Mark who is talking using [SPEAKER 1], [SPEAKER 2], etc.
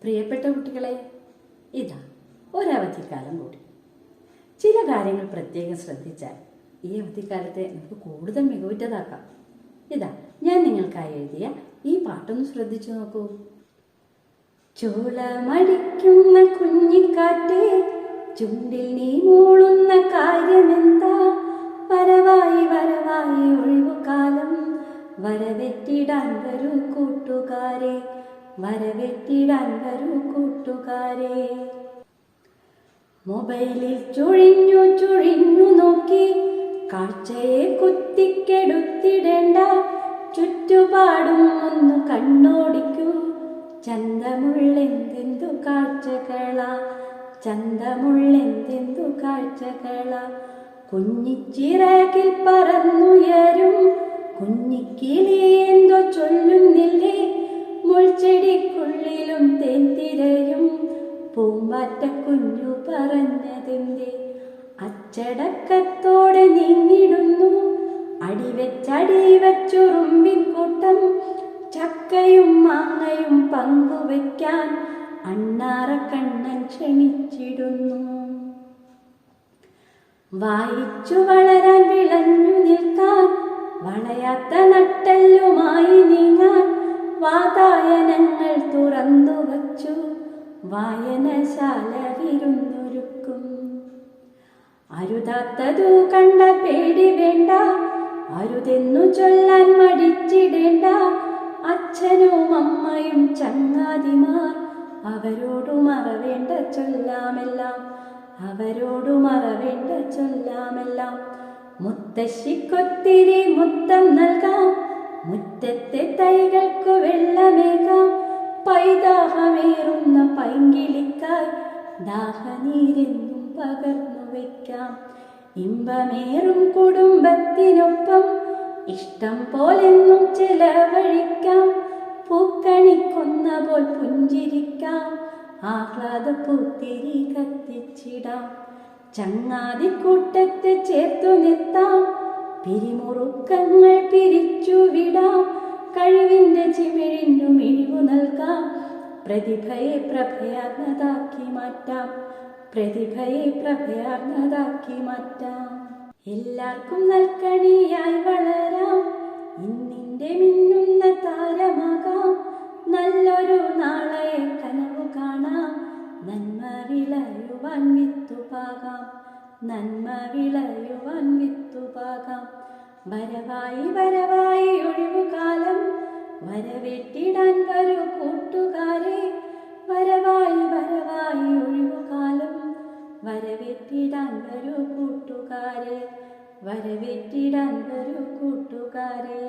[SPEAKER 1] പ്രിയപ്പെട്ട കുട്ടികളെ, ഇതാ ഒരവധിക്കാലം കൂടി. ചില കാര്യങ്ങൾ പ്രത്യേകം ശ്രദ്ധിച്ചാൽ ഈ അവധിക്കാലത്തെ നമുക്ക് കൂടുതൽ മികവുറ്റതാക്കാം. ഇതാ ഞാൻ നിങ്ങൾക്കായി എഴുതിയ ഈ പാട്ടൊന്ന് ശ്രദ്ധിച്ചു നോക്കൂ. ചോളമടിക്കുന്ന കുഞ്ഞിക്കാറ്റേ, ചുണ്ടിൽ നീ മൂളുന്ന കാര്യമെന്താ? വരവായി വരവായി ഒഴിവുകാലം, വരവെറ്റിടാൻ വരൂ കൂട്ടുകാരെ, വരവെറ്റിടാൻ വരൂ കൂട്ടുകാരെ. മൊബൈലിൽ ചുഴിഞ്ഞു ചുഴിഞ്ഞു നോക്കി കാഴ്ചയെ കുത്തിക്കെടുത്തിടേണ്ട, ചുറ്റുപാടും ഒന്ന് കണ്ണോടിക്കൂ. ചന്തമുള്ളെന്തെന്തു കാഴ്ചകളാ, ചന്തമുള്ളെന്തെന്തു കാഴ്ചകളാ. കുഞ്ഞിച്ചിറകിൽ പറന്നുയരും കുഞ്ഞിക്കിളി എന്തോ ചൊല്ലുന്നില്ലേ? മുൾച്ചെടിക്കുള്ളിലും തേൻ തിരയും പൂമ്പാറ്റ കുഞ്ഞു പറഞ്ഞതെന്തേ? അച്ചടക്കത്തോടെ നീങ്ങിടുന്നു അടിവെച്ചടിവെച്ചുറുമ്പിൻ കൂട്ടം, ചക്കയും മാങ്ങയും പങ്കുവയ്ക്കാൻ അണ്ണാറ കണ്ണൻ ക്ഷണിച്ചിടുന്നു. വായിച്ചു വളരാൻ വിളഞ്ഞു നിൽക്കാൻ, വളയാത്ത നട്ടെല്ലുമായി നീങ്ങാൻ വാതായനങ്ങൾ തുറന്നു വച്ചു വായനശാല വിരുന്നൊരുക്കും. അരുതാത്തതു കണ്ട പേടി വേണ്ട, അരുതെന്നു ചൊല്ലാൻ മടിച്ചിടേണ്ട. അച്ഛനും അമ്മയും ചങ്ങാതിമാർ, അവരോടു മറവേണ്ട ചൊല്ലാമെല്ലാം, അവരോടു മറവേണ്ട ചൊല്ലാമെല്ലാം. മുത്തശ്ശിക്കൊത്തിരി മുത്തം നൽകാം, മുറ്റത്തെ തൈകൾക്കു വെള്ളമേകാം. പൈതാഹമേറുന്ന പൈങ്കിളിക്കായി ദാഹനീരെന്നും പകർന്നു വയ്ക്കാം. ഇമ്പമേറും കുടുംബത്തിനൊപ്പം ഇഷ്ടം പോലെന്നും ചെലവഴിക്കാം. പൂക്കണിക്കൊന്ന പോൽ പുഞ്ചിരിക്കാം, ആഹ്ലാദ പൂത്തിരി കത്തിച്ചിടാം. ചങ്ങാതിക്കൂട്ടത്തെ ചേർത്തു നിർത്താം, പിരിമുറുക്കങ്ങൾ പിരിച്ചുവിടാം. കഴിവിന്റെ ചിമിഴിനു മിഴിവു നൽകാം, പ്രതിഭയെ പ്രഭയാർന്നതാക്കി മാറ്റാം, പ്രതിഭയെ പ്രഭയാർന്നതാക്കി മാറ്റാം. എല്ലാവർക്കും നൽകണിയായി വളരാം, ഇന്നിന്റെ മിന്നുന്ന താരമാകാം. നല്ലൊരു നാളെ കനവു കാണാം, നന്മ വിളയുവാൻ വിത്തുപാകാം, നന്മ വിളയുവാൻ വിത്തുപാകാം. വരവായി വരവായി ഒഴിവുകാലം, വരവെട്ടിടാൻ വരൂ കൂട്ടുകാരെ, വരവായി വരവായി ഒഴിവുകാലം, വരവെട്ടിടാൻ വരൂ കൂട്ടുകാരെ, വരവെട്ടിടാൻ വരൂ കൂട്ടുകാരെ.